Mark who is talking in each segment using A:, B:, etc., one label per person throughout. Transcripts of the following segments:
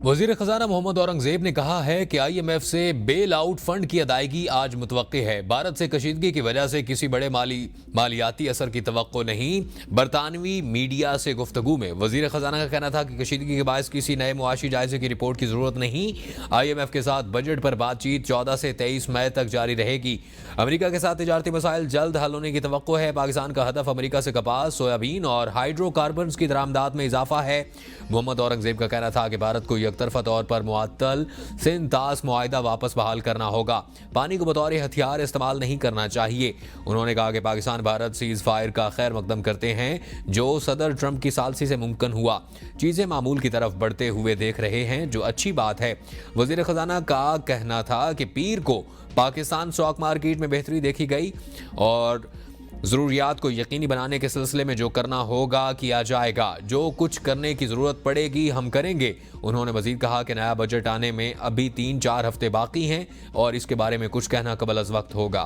A: वजीर खजाना मोहम्मद औरंगजेब ने कहा है कि IMF से बेल आउट फंड की अदायगी आज मुतवक्की है। भारत से कशीदगी की वजह से किसी बड़े मालियाती असर की तवक्को नहीं। बरतानवी मीडिया से गुफ्तगू में वजीर खजाना का कहना था कि कशीदगी के बायस किसी नए मुआशी जायजे की रिपोर्ट की जरूरत नहीं। IMF के साथ बजट पर बातचीत 14 से 23 मई तक जारी रहेगी। अमेरिका के साथ तिजारती मसाइल जल्द हल होने की तवक्को है। पाकिस्तान का हदफ अमेरिका से कपास, सोयाबीन और हाइड्रोकार्बन की दरामदात में इजाफा है। मोहम्मद औरंगजेब का कहना था कि भारत को तरफा तौर पर मुअत्तल सिंतास मुआहिदा वापस बहाल करना होगा। पानी को बतौर हथियार इस्तेमाल नहीं करना चाहिए। उन्होंने कहा कि पाकिस्तान भारत सीज फायर का खैर मकदम करते हैं जो सदर ट्रंप की सालसी से मुमकिन हुआ। चीजें मामूल की तरफ बढ़ते हुए देख रहे हैं जो अच्छी बात है। वजीर खजाना का कहना था कि पीर को पाकिस्तान स्टॉक मार्केट में बेहतरी देखी गई और ज़रूरियात को यकीनी बनाने के सिलसिले में जो करना होगा किया जाएगा। जो कुछ करने की ज़रूरत पड़ेगी हम करेंगे। उन्होंने मज़ीद कहा कि नया बजट आने में अभी 3-4 हफ्ते बाकी हैं और इसके बारे में कुछ कहना कबल अज़ वक्त होगा।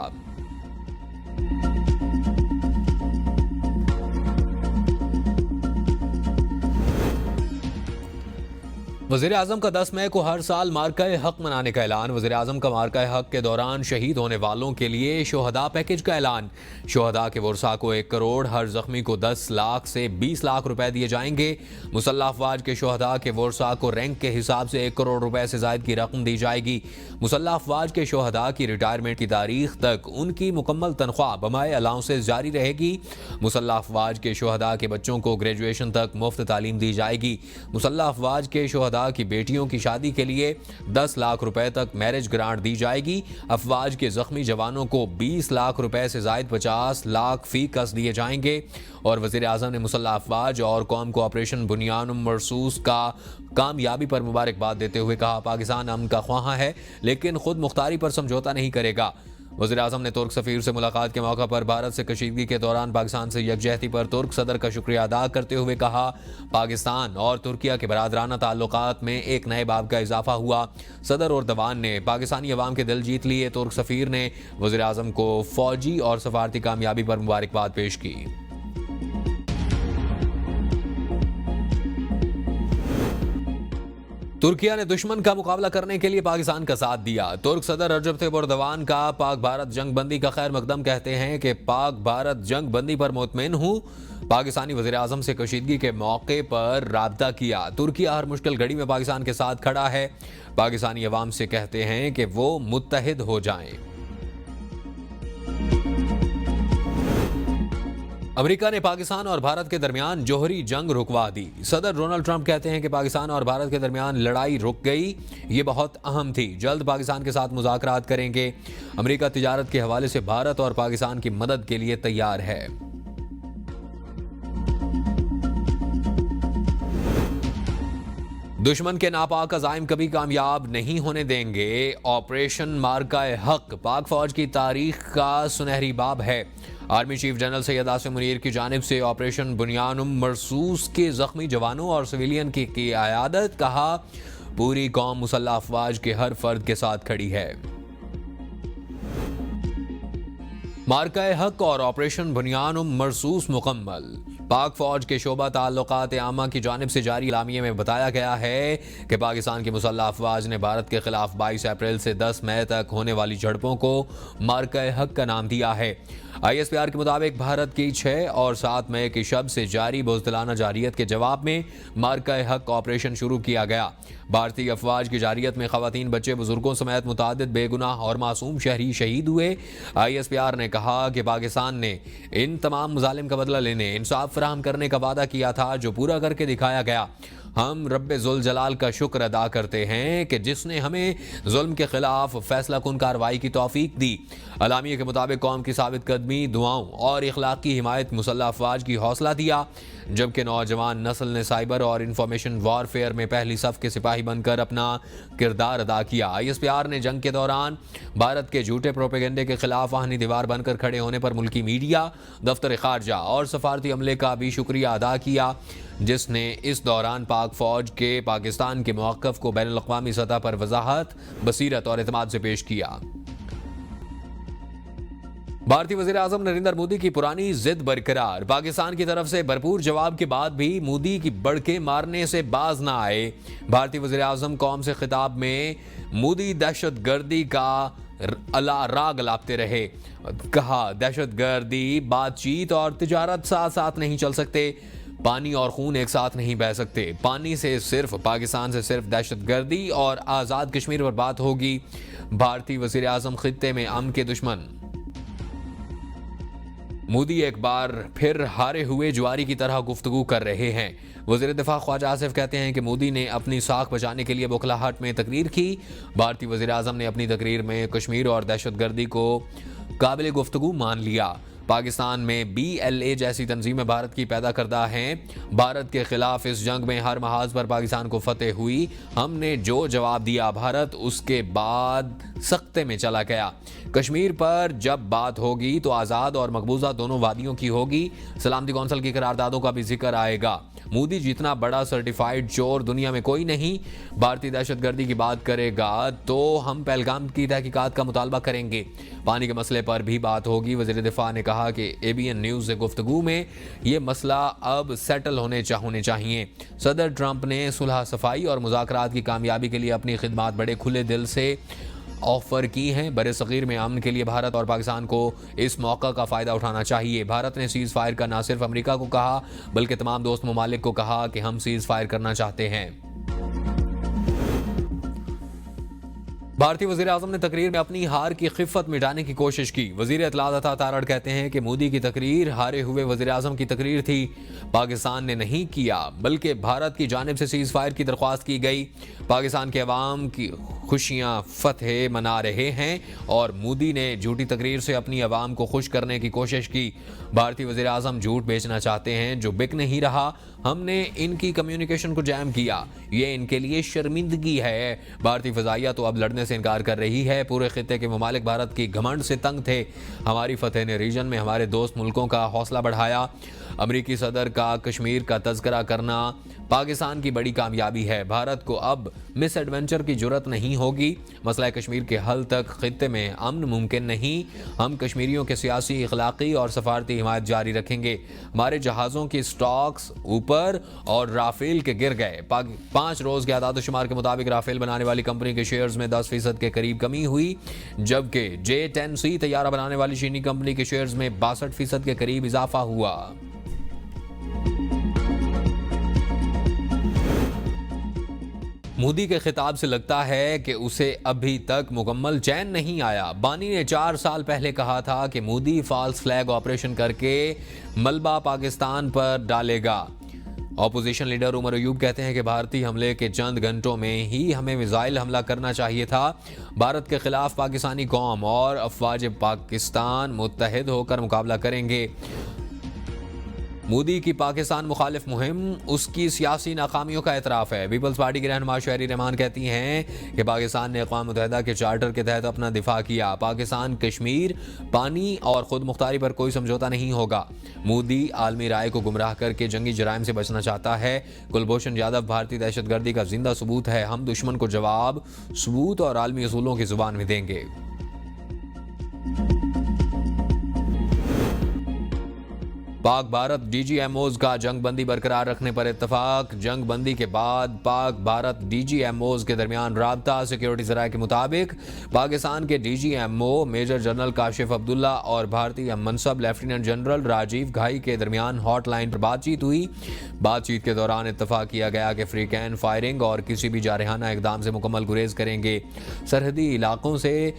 A: वज़ीर आज़म का 10 मई को हर साल मार्का-ए हक मनाने का ऐलान। वज़ीर आज़म का मार्का-ए हक के दौरान शहीद होने वालों के लिए शोहदा पैकेज का ऐलान। शोहदा के वर्सा को 1 करोड़, हर जख्मी को 10 लाख से 20 लाख रुपए दिए जाएंगे। मुसल्लह अफवाज के शोहदा के वर्सा को रैंक के हिसाब से 1 करोड़ रुपए से ज़ायद की रकम दी जाएगी। मुसल्लह अफवाज के शोहदा की रिटायरमेंट की तारीख तक उनकी मुकम्मल तनख्वाह बमाए अलाउंसेस जारी रहेगी। मुसल्लह अफवाज के शोहदा के बच्चों को ग्रेजुएशन तक मुफ्त तालीम दी जाएगी। मुसल्लह अफवाज के शोहदा की बेटियों की शादी के लिए 10 लाख रुपए तक मैरिज ग्रांट दी जाएगी। अफवाज के जख्मी जवानों को 20 लाख रुपए से जायद 50 लाख फी कस दिए जाएंगे। और वजीर आजम ने मुसल्लह अफवाज और कौम को ऑपरेशन बुनियान मरसूस का कामयाबी पर मुबारकबाद देते हुए कहा, पाकिस्तान अमन का ख्वाहा है लेकिन खुद मुख्तारी पर समझौता नहीं करेगा। वज़ीर आज़म ने तुर्क सफ़ीर से मुलाकात के मौका पर भारत से कशीदगी के दौरान पाकिस्तान से यकजहती पर तुर्क सदर का शुक्रिया अदा करते हुए कहा, पाकिस्तान और तुर्किया के बरादराना ताल्लुकात में एक नए बाब का इजाफा हुआ। सदर और दवान ने पाकिस्तानी अवाम के दिल जीत लिए। तुर्क सफ़ीर ने वज़ीर आज़म को फौजी और सफारती कामयाबी पर मुबारकबाद पेश की। तुर्किया ने दुश्मन का मुकाबला करने के लिए पाकिस्तान का साथ दिया। तुर्क सदर रजब तैयब एर्दोगान का पाक भारत जंग बंदी का खैर मकदम कहते हैं कि पाक भारत जंग बंदी पर मुतमईन हूं। पाकिस्तानी वज़ीर आज़म से कशीदगी के मौके पर राब्ता किया। तुर्किया हर मुश्किल घड़ी में पाकिस्तान के साथ खड़ा है। पाकिस्तानी अवाम से कहते हैं कि वो मुत्तहिद हो जाएं। अमेरिका ने पाकिस्तान और भारत के दरमियान जोहरी जंग रुकवा दी। सदर डोनाल्ड ट्रंप कहते हैं कि पाकिस्तान और भारत के दरमियान लड़ाई रुक गई, ये बहुत अहम थी, जल्द पाकिस्तान के साथ मुज़ाकरात करेंगे। अमेरिका तिजारत के हवाले से भारत और पाकिस्तान की मदद के लिए तैयार है। दुश्मन के नापाक अज़ाइम कभी कामयाब नहीं होने देंगे। ऑपरेशन मार्का-ए हक पाक फौज की तारीख का सुनहरी बाब है। Army chief general Syed Asim Munir की जानिब से ऑपरेशन बुनियान मरसूस के जख्मी जवानों और सिविलियन की क़यादत, कहा पूरी कौम मुसल्लह अफवाज के हर फर्द के साथ खड़ी है। मार्का-ए हक और ऑपरेशन बुनियान मरसूस मुकम्मल। पाक फौज के शोबा ताल्लुकात आमा की जानिब से जारी इलामिये में बताया गया है कि पाकिस्तान की मुसल्लह अफवाज ने भारत के खिलाफ 22 अप्रैल से 10 मई तक होने वाली झड़पों को मार्का-ए हक का नाम दिया है। ISPR के मुताबिक भारत की 6 और 7 मई की शब से जारी बुज़दिलाना जारियत के जवाब में मार्का-ए हक ऑपरेशन शुरू किया गया। भारतीय अफवाज की जारियत में खवातीन, बच्चे, बुजुर्गों समेत मुतादिद बेगुनाह और मासूम शहरी शहीद हुए। ISPR ने कहा कि पाकिस्तान ने इन तमाम मुजालिम का बदला लेने, इंसाफ फराहम करने का वादा किया था जो पूरा करके दिखाया गया। हम रब्बे जुल जलाल का शुक्र अदा करते हैं कि जिसने हमें जुल्म के खिलाफ फैसला कुन कार्रवाई की तौफीक दी। अलामिया के मुताबिक कौम की साबित कदमी, दुआओं और इखलाक की हिमायत मुसल्लह अफवाज की हौसला दिया, जबकि नौजवान नस्ल ने साइबर और इंफॉर्मेशन वॉरफेयर में पहली सफ के सिपाही बनकर अपना किरदार अदा किया। ISPR ने जंग के दौरान भारत के झूठे प्रोपेगेंडे के खिलाफ आहनी दीवार बनकर खड़े होने पर मुल्की मीडिया, दफ्तर खारजा और सफारती अमले का भी शुक्रिया अदा किया, जिसने इस दौरान पाक फौज के पाकिस्तान के मौक़िफ़ को बैनुल अक़वामी सतह पर वजाहत, बसीरत और एतमाद से पेश किया। भारतीय वज़ीर आज़म नरेंद्र मोदी की पुरानी जिद बरकरार। पाकिस्तान की तरफ से भरपूर जवाब के बाद भी मोदी की बड़के मारने से बाज ना आए। भारतीय वज़ीर आज़म कौम से खिताब में मोदी दहशतगर्दी का राग लापते रहे। कहा, दहशतगर्दी, बातचीत और तिजारत साथ साथ नहीं चल सकते। पानी और खून एक साथ नहीं बह सकते। पानी से सिर्फ, पाकिस्तान से सिर्फ दहशतगर्दी और आज़ाद कश्मीर पर बात होगी। भारतीय वज़ीर आज़म खित्ते में अमन के दुश्मन। मोदी एक बार फिर हारे हुए जुआरी की तरह गुफ्तगू कर रहे हैं। वज़ीर दिफा ख्वाजा आसिफ कहते हैं कि मोदी ने अपनी साख बचाने के लिए बुखलाहट में तकरीर की। भारतीय वज़ीर आज़म ने अपनी तकरीर में कश्मीर और दहशतगर्दी को काबिल गुफ्तगू मान लिया। पाकिस्तान में BLA जैसी तंजीमें भारत की पैदा करदा हैं। भारत के खिलाफ इस जंग में हर महाज पर पाकिस्तान को फतेह हुई। हमने जो जवाब दिया, भारत उसके बाद सख्ते में चला गया। कश्मीर पर जब बात होगी तो आज़ाद और मकबूजा दोनों वादियों की होगी। सलामती कौंसिल की करारदादों का भी जिक्र आएगा। मोदी जितना बड़ा सर्टिफाइड चोर दुनिया में कोई नहीं। भारतीय दहशतगर्दी की बात करेगा तो हम पहलगाम की तहकीकात का मुतालबा करेंगे। पानी के मसले पर भी बात होगी। वज़ीर दिफा ने कहा कि ABN न्यूज़ से गुफ्तगू में ये मसला अब सेटल होने चाहिए। सदर ट्रंप ने सुलह सफाई और मुज़ाकरात की कामयाबी के लिए अपनी खिदमात बड़े खुले दिल से ऑफर की हैं। बड़े सगीर में अमन के लिए भारत और पाकिस्तान को इस मौका का फ़ायदा उठाना चाहिए। भारत ने सीज़ फायर का ना सिर्फ अमेरिका को कहा बल्कि तमाम दोस्त ममालिक को कहा कि हम सीज़ फायर करना चाहते हैं। भारतीय वज़ीर आज़म ने तकरीर में अपनी हार की खिफ़त मिटाने की कोशिश की। वज़ीर इत्तलात अता तारड़ कहते हैं कि मोदी की तकरीर हारे हुए वज़ीर आज़म की तकरीर थी। पाकिस्तान ने नहीं किया बल्कि भारत की जानिब से सीज़ फायर की दरख्वास्त की गई। पाकिस्तान के अवाम की खुशियां फतह मना रहे हैं और मोदी ने झूठी तकरीर से अपनी अवाम को खुश करने की कोशिश की। भारतीय वज़ीर आज़म झूठ बेचना चाहते हैं जो बिक नहीं रहा। हमने इनकी कम्युनिकेशन को जैम किया, ये इनके लिए शर्मिंदगी है। भारतीय फ़ज़ाइया तो अब लड़ने से इनकार कर रही है। पूरे खित्ते के ममालिक भारत की घमंड से तंग थे। हमारी फतह ने रीजन में हमारे दोस्त मुल्कों का हौसला बढ़ाया। अमरीकी सदर का कश्मीर का तज़किरा करना पाकिस्तान की बड़ी कामयाबी है। भारत को अब मिस एडवेंचर की जुर्रत नहीं होगी। मसला कश्मीर के हल तक खित्ते में अमन मुमकिन नहीं। हम कश्मीरियों के सियासी, इखलाकी और सफारती हिमायत जारी रखेंगे। हमारे जहाज़ों की स्टॉक्स ऊपर और राफेल के गिर गए। 5 रोज़ के आदाद-ओ-शुमार के मुताबिक राफेल बनाने वाली कंपनी के शेयर्स में 10% के करीब कमी हुई, जबकि J-10C तैयारा बनाने वाली चीनी कंपनी के शेयर्स में 62% के करीब इजाफा हुआ। मोदी के खिताब से लगता है कि उसे अभी तक मुकम्मल चैन नहीं आया। बानी ने 4 साल पहले कहा था कि मोदी फॉल्स फ्लैग ऑपरेशन करके मलबा पाकिस्तान पर डालेगा। ऑपोजिशन लीडर उमर अयूब कहते हैं कि भारतीय हमले के चंद घंटों में ही हमें मिसाइल हमला करना चाहिए था। भारत के खिलाफ पाकिस्तानी कौम और अफवाज पाकिस्तान मुत्तहिद होकर मुकाबला करेंगे। मोदी की पाकिस्तान मुखालिफ मुहिम उसकी सियासी नाकामियों का एतराफ़ है। पीपल्स पार्टी की रहनुमा शहरी रहमान कहती हैं कि पाकिस्तान ने अक़वाम मुत्तहिदा के चार्टर के तहत अपना दिफा किया। पाकिस्तान, कश्मीर, पानी और ख़ुद मुख्तारी पर कोई समझौता नहीं होगा। मोदी आलमी राय को गुमराह करके जंगी जराइम से बचना चाहता है। कुलभूषण यादव भारतीय दहशतगर्दी का जिंदा सबूत है। हम दुश्मन को जवाब, सबूत और आलमी असूलों की ज़ुबान में देंगे। पाक भारत DGMOs का जंग बंदी बरकरार रखने पर इत्तफाक। जंग बंदी के बाद पाक भारत DGMOs के दरमियान राबता। सिक्योरिटी ज़राए के मुताबिक पाकिस्तान के DGMO major general Kashif Abdullah और भारतीय मनसब लेफ्टिनेंट जनरल राजीव घाई के दरमियान हॉटलाइन पर बातचीत हुई। बातचीत के दौरान इत्तफाक किया गया कि फ्री कैन फायरिंग और किसी भी जारहाना इकदाम से मुकम्मल गुरेज करेंगे। सरहदी इलाकों से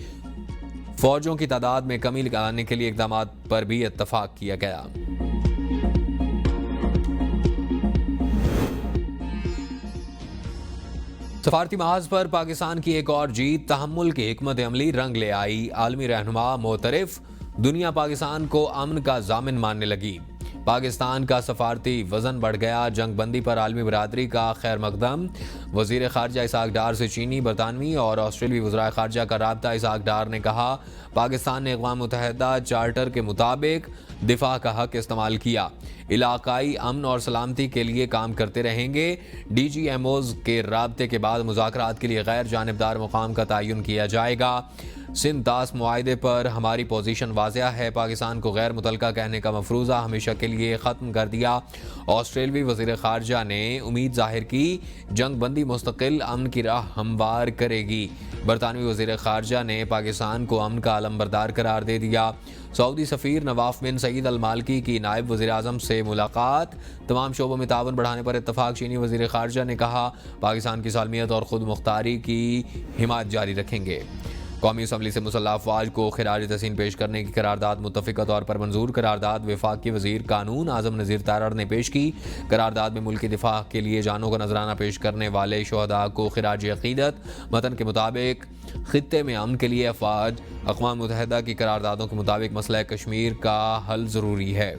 A: फौजों की तादाद में कमी लाने के लिए इकदाम पर भी इत्तफाक किया गया। सफारती महाज पर पाकिस्तान की एक और जीत तहम्मुल की हिकमत अमली रंग ले आई। आलमी रहनुमा मोतरफ दुनिया पाकिस्तान को अमन का जामिन मानने लगी। पाकिस्तान का सफारती वजन बढ़ गया। जंग बंदी पर आलमी बरादरी का खैर मकदम। वजीर खारजा इसाक डार से चीनी, बरतानवी और ऑस्ट्रेलियाई वज़राए खारजा का राब्ता। इसाक डार ने कहा, पाकिस्तान ने अक़वाम मुत्तहिदा चार्टर के मुताबिक दिफा का हक इस्तेमाल किया। इलाकाई अमन और सलामती के लिए काम करते रहेंगे। DGMOs के राब्ते के बाद मुज़ाकरात के लिए गैर जानिबदार मुकाम का तयन किया जाएगा। सिंध दास मुआहदे पर हमारी पोजीशन वाज़िया है। पाकिस्तान को गैर मुतलका कहने का मफरूज़ा हमेशा के लिए ख़त्म कर दिया। ऑस्ट्रेलवी वज़ीर ख़ारजा ने उम्मीद ज़ाहिर की जंग बंदी मुस्तकिल अमन की राह हमवार करेगी। बरतानवी वज़ीर ख़ारजा ने पाकिस्तान को अमन का अलमबरदार करार दे दिया। सऊदी सफ़ीर नवाफ बिन सईद अल मालकी की नायब वज़ीर आज़म से मुलाकात। तमाम शोबों में ताउन बढ़ाने पर इत्तफ़ाक़। चीनी वज़ीर ख़ारजा ने कहा पाकिस्तान की सालमियत और ख़ुद मुख्तारी की हिमायत जारी रखेंगे। कौमी असम्बली से मुसल्लह अफ़वाज को खिराज तहसीन पेश करने की करारदाद मुत्तफ़िक़ा तौर पर मंजूर। करारदाद वफाक़ी वज़ीर कानून आज़म नज़ीर तारड़ ने पेश की। करारदाद में मुल्क की दिफा के लिए जानों का नजराना पेश करने वाले शहदा को खिराज अक़ीदत। मतन के मुताबिक ख़ित्ते में अमन के लिए अफ़वाज अक़वाम मुत्तहिदा की करारदादों के मुताबिक मसला कश्मीर का हल ज़रूरी है।